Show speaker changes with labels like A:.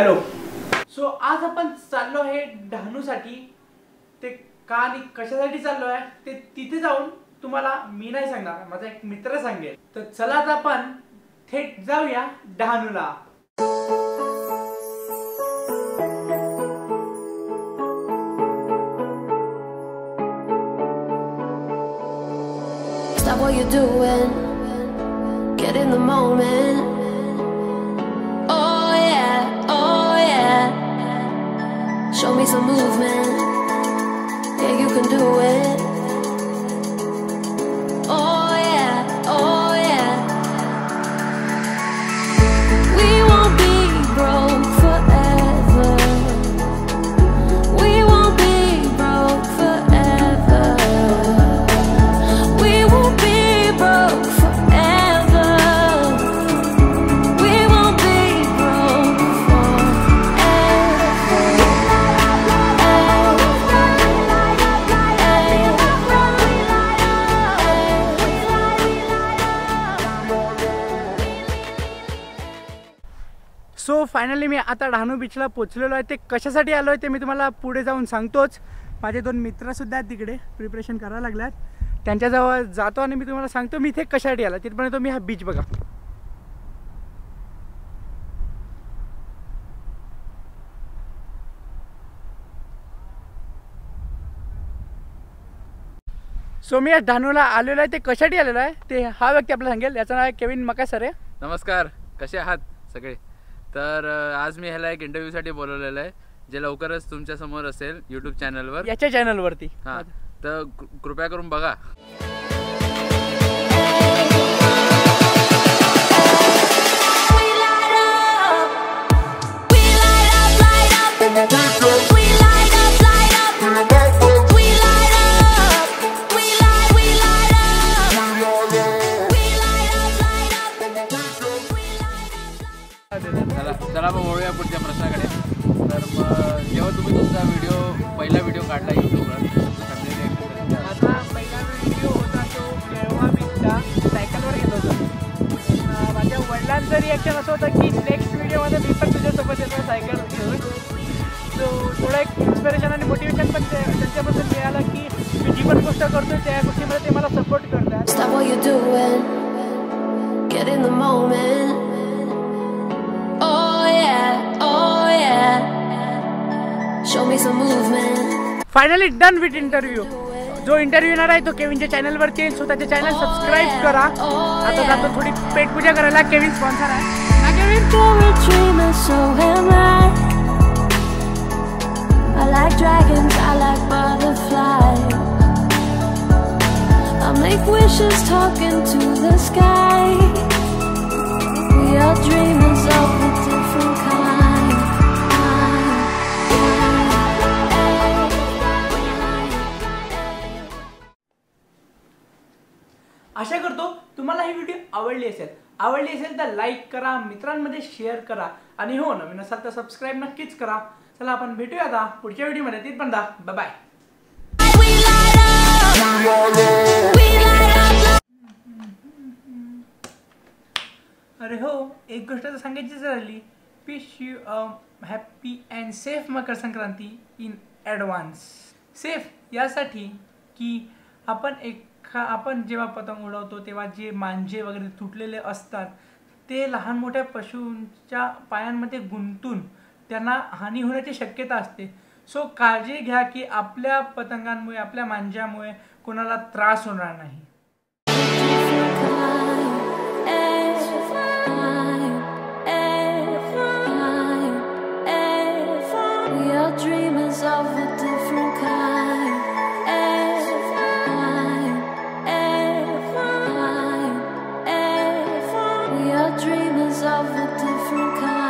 A: Hello. सो आज आपण चाललो आहे डहाणूसाठी. ते का आणि कशासाठी चाललो आहे ते तिथे जाऊन तुम्हाला मी नाही सांगणार, माझा एक मित्र सांगेल. तर चला आता आपण थेट जाऊया डहाणूला.
B: Stop what you're doing, get in the moment. Oh yeah, show me some movement. Yeah, you can do it. Oh yeah, we won't be broke forever. We won't be broke forever. We won't be broke forever. We won't be broke
A: so finally मी आता डहाणू बीचला पोचलेलो आहे. ते कशासाठी आलो आहे ते मी तुम्हाला पुढे जाऊन सांगतोच. माझे दोन मित्रसुद्धा आहेत तिकडे, प्रिपरेशन करायला लागल्यात. त्यांच्याजवळ जातो आणि मी तुम्हाला सांगतो मी इथे कशासाठी आलो. तिथपर्यंत तुम्ही हा बीच बघा. सो मी डहाणूला आलेलो आहे. ते कशासाठी आलेलो आहे ते हा व्यक्ती आपल्याला सांगेल. याचं नाव आहे केविन मकासर आहे.
C: नमस्कार, कसे आहात सगळे. तर आज मी ह्याला एक इंटरव्ह्यूसाठी बोलवलेलं आहे, जे लवकरच तुमच्या समोर असेल यूट्यूब चॅनलवर,
A: याच्या चॅनलवरती.
C: हां, तर कृपया करून बघा. चला मग वळूया पुढच्या प्रश्नाकडे. तर मग जेव्हा तुम्ही तुमचा पहिला व्हिडिओ काढला यूट्यूबवर,
A: माझा पहिला व्हिडिओ होता तो केळवा बीचचा, सायकलवर गेलो होतो. माझ्या वडिलांचं रिॲक्शन असं होतं की नेक्स्ट व्हिडिओमध्ये मी पण तुझ्यासोबत येतो सायकल घेऊन. सो थोडं एक इन्स्पिरेशन आणि मोटिवेशन पण त्यांच्याबद्दल मिळालं की मी जी पण गोष्ट करतो त्या गोष्टीमध्ये ते मला सपोर्ट करतात.
B: Stop what you're doing, get in the moment. Oh yeah, show me some movement.
A: Finally done with interview. जो इंटरव्ह्यू येणार आहे तो केविनच्या चॅनलवरती येईल. सो त्याच्या चॅनल सबस्क्राईब करा. आता जातो थोडी पेटपूजा करायला. केविन स्पॉन्सर आहे. Kevin
B: So am I. I like dragons, I like butterflies. I make wishes talking to the sky. We are dreamers of a different kind.
A: आशा करतो तुम्हाला ही व्हिडिओ आवडली असेल तर लाईक करा, मित्रांमध्ये शेअर करा आणि हो, नवीन असाल तर सबस्क्राईब नक्कीच करा. चला आपण भेटूया आता पुढच्या व्हिडिओमध्ये. तिथपर्यंत बाय बाय. अरे हो, एक गोष्ट तर सांगायचीच राहिली. Wish you happy and safe Makar Sankranti in advance. Safe यासाठी की आपण जेव्हा पतंग उडवतो तेव्हा जे मांजे वगैरे तुटलेले असतात ते लहान मोठ्या पशूंच्या पायांमध्ये गुंतून त्यांना हानी होण्याची शक्यता असते. सो काळजी घ्या की आपल्या पतंगांमुळे, आपल्या मांज्यामुळे कोणाला त्रास होणार नाही.
B: Dreamers of a different kind. We are dreamers of a different kind.